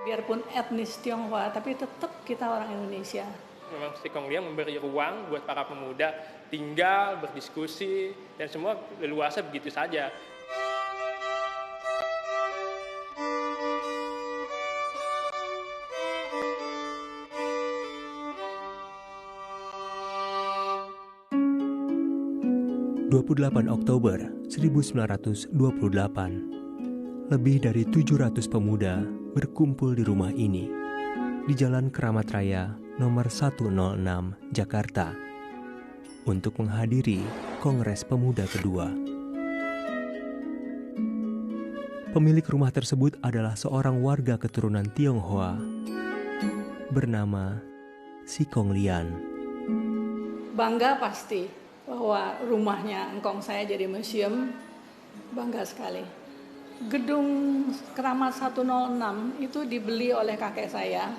Biarpun etnis Tionghoa, tapi tetap kita orang Indonesia. Memang Sikong Liang memberi ruang buat para pemuda tinggal, berdiskusi, dan semua leluasa begitu saja. ...28 Oktober 1928, lebih dari 700 pemuda berkumpul di rumah ini, di Jalan Keramat Raya nomor 106, Jakarta, untuk menghadiri Kongres Pemuda kedua. Pemilik rumah tersebut adalah seorang warga keturunan Tionghoa bernama Sikong Lian. Bangga pasti bahwa rumahnya engkong saya jadi museum, bangga sekali. Gedung Keramat 106 itu dibeli oleh kakek saya,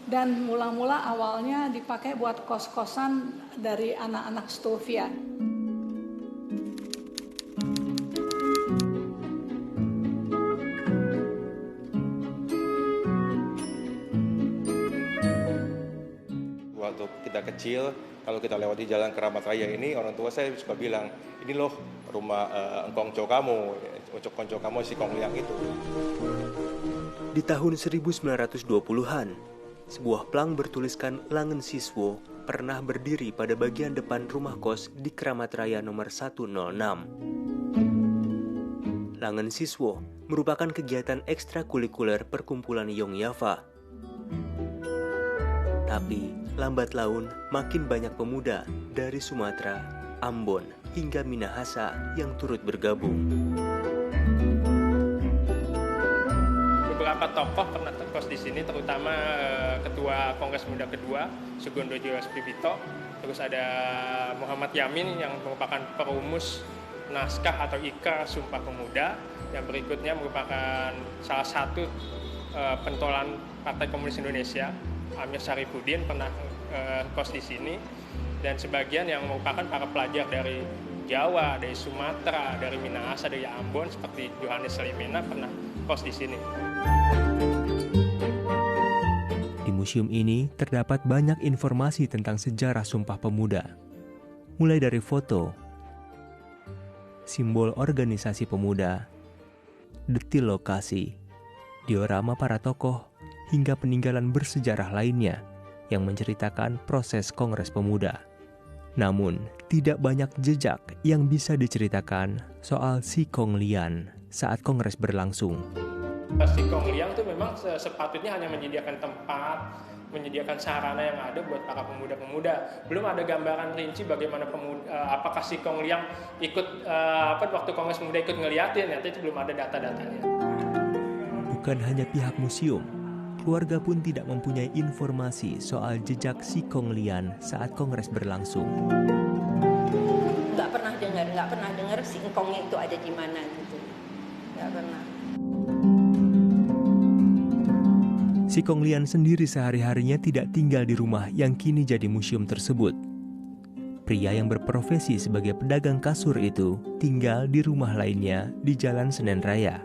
dan mula-mula awalnya dipakai buat kos-kosan dari anak-anak Stovia. Waktu kita kecil, kalau kita lewati Jalan Keramat Raya ini, orang tua saya suka bilang, ini loh rumah engkongco kamu, engkongco kamu Sikong Liang itu. Di tahun 1920-an, sebuah plang bertuliskan Langen Siswo pernah berdiri pada bagian depan rumah kos di Keramat Raya nomor 106. Langen Siswo merupakan kegiatan ekstrakurikuler perkumpulan Yongyafa. Tapi, lambat laun makin banyak pemuda dari Sumatera, Ambon, hingga Minahasa yang turut bergabung. Beberapa tokoh pernah terkos di sini, terutama Ketua Kongres Pemuda kedua, Sugondojo Spibito. Terus ada Muhammad Yamin yang merupakan perumus naskah atau ikrar Sumpah Pemuda. Yang berikutnya merupakan salah satu pentolan Partai Komunis Indonesia, Amir Syarifuddin pernah kos di sini, dan sebagian yang merupakan para pelajar dari Jawa, dari Sumatera, dari Minahasa, dari Ambon seperti Johannes Slimena pernah kos di sini. Di museum ini terdapat banyak informasi tentang sejarah Sumpah Pemuda, mulai dari foto, simbol organisasi pemuda, detil lokasi, diorama para tokoh, hingga peninggalan bersejarah lainnya yang menceritakan proses Kongres Pemuda. Namun, tidak banyak jejak yang bisa diceritakan soal Sikong Lian saat Kongres berlangsung. Sikong Liang itu memang sepatutnya hanya menyediakan tempat, menyediakan sarana yang ada buat para pemuda-pemuda. Belum ada gambaran rinci bagaimana apakah Sikong Liang ikut waktu Kongres Pemuda ikut ngeliatin, ya itu belum ada data-datanya. Bukan hanya pihak museum, keluarga pun tidak mempunyai informasi soal jejak Sikong Lian saat Kongres berlangsung. Nggak pernah dengar si engkongnya itu ada di mana gitu. Nggak pernah. Sikong Lian sendiri sehari-harinya tidak tinggal di rumah yang kini jadi museum tersebut. Pria yang berprofesi sebagai pedagang kasur itu tinggal di rumah lainnya di Jalan Senen Raya,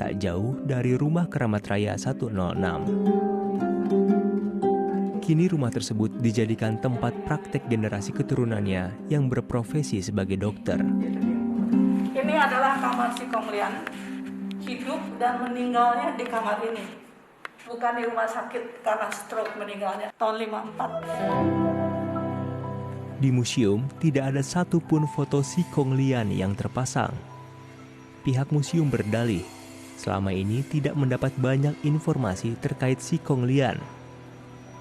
tak jauh dari rumah Keramat Raya 106. Kini rumah tersebut dijadikan tempat praktek generasi keturunannya yang berprofesi sebagai dokter. Ini adalah kamar Sikong Lian, hidup dan meninggalnya di kamar ini. Bukan di rumah sakit karena stroke meninggalnya tahun 54. Di museum tidak ada satupun foto Sikong Lian yang terpasang. Pihak museum berdalih selama ini tidak mendapat banyak informasi terkait Sikong Lian.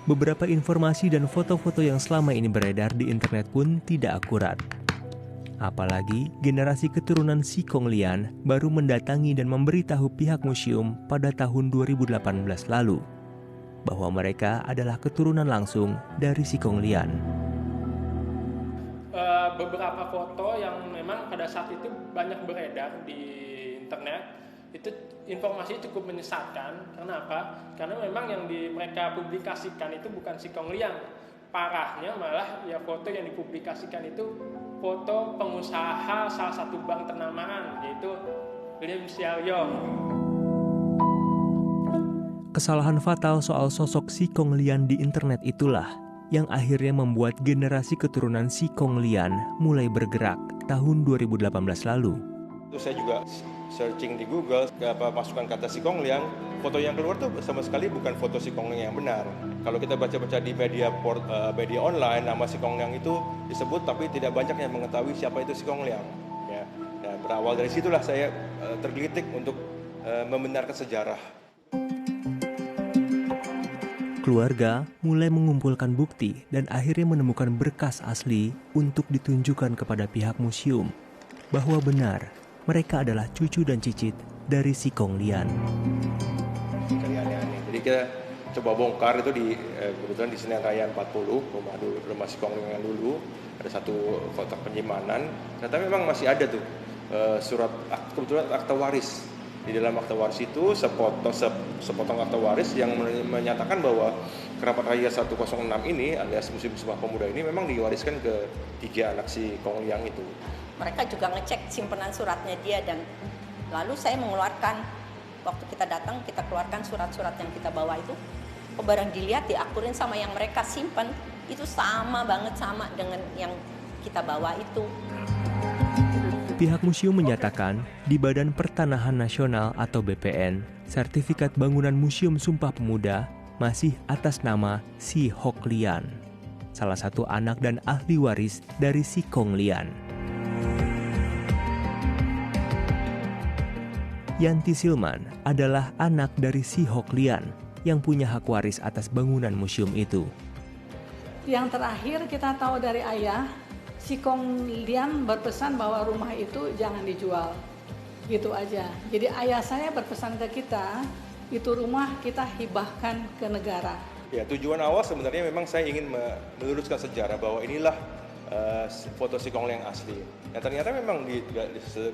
Beberapa informasi dan foto-foto yang selama ini beredar di internet pun tidak akurat. Apalagi generasi keturunan Sikong Lian baru mendatangi dan memberitahu pihak museum pada tahun 2018 lalu bahwa mereka adalah keturunan langsung dari Sikong Lian. Beberapa foto yang memang pada saat itu banyak beredar di internet, itu informasi cukup menyesatkan. Karena apa? Karena memang yang mereka publikasikan itu bukan Sikong Liang. Parahnya malah ya foto yang dipublikasikan itu foto pengusaha salah satu bank ternama, yaitu Lim Xiaoyong. Kesalahan fatal soal sosok Si Kong Lian di internet itulah yang akhirnya membuat generasi keturunan Si Kong Lian mulai bergerak tahun 2018 lalu. Terus saya juga searching di Google, masukkan kata Si Kong Lian, foto yang keluar tuh sama sekali bukan foto Si Kong Lian yang benar. Kalau kita baca-baca di media online, nama Si Kong Lian itu disebut, tapi tidak banyak yang mengetahui siapa itu Si Kong Lian. Ya. Dan berawal dari situlah saya tergelitik untuk membenarkan sejarah. Keluarga mulai mengumpulkan bukti dan akhirnya menemukan berkas asli untuk ditunjukkan kepada pihak museum bahwa benar mereka adalah cucu dan cicit dari Si Kong Lian. Jadi kita coba bongkar itu kebetulan di Senen Raya 40, rumah Si Kong Lian dulu, ada satu kotak penyimpanan. Ternyata memang masih ada tuh kebetulan akta waris. Di dalam akta waris itu sepotong akta waris yang menyatakan bahwa kerabat raya 106 ini alias Museum Sumpah Pemuda ini memang diwariskan ke 3 anak Si Kong Lian itu. Mereka juga ngecek simpenan suratnya dia, dan lalu saya mengeluarkan, waktu kita datang kita keluarkan surat-surat yang kita bawa itu. Barang dilihat diakurin sama yang mereka simpan itu sama banget sama dengan yang kita bawa itu. Pihak museum menyatakan di Badan Pertanahan Nasional atau BPN, sertifikat bangunan Museum Sumpah Pemuda masih atas nama Si Hok Lian, salah satu anak dan ahli waris dari Si Kong Lian. Yanti Silman adalah anak dari Si Hok Lian yang punya hak waris atas bangunan museum itu. Yang terakhir kita tahu dari ayah, Si Kong Lian berpesan bahwa rumah itu jangan dijual, gitu aja. Jadi ayah saya berpesan ke kita, itu rumah kita hibahkan ke negara. Ya, tujuan awal sebenarnya memang saya ingin meluruskan sejarah bahwa inilah foto Si Kong Lian asli. Dan ternyata memang di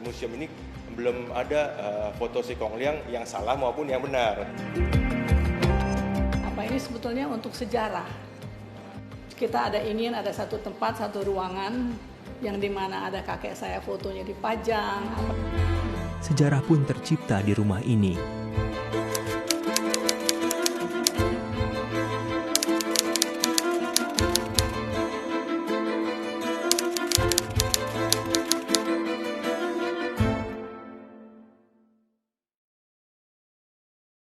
museum ini belum ada foto Si Kong Lian yang salah maupun yang benar. Apa ini sebetulnya untuk sejarah? Kita ingin ada satu tempat, satu ruangan yang dimana ada kakek saya fotonya dipajang. Sejarah pun tercipta di rumah ini.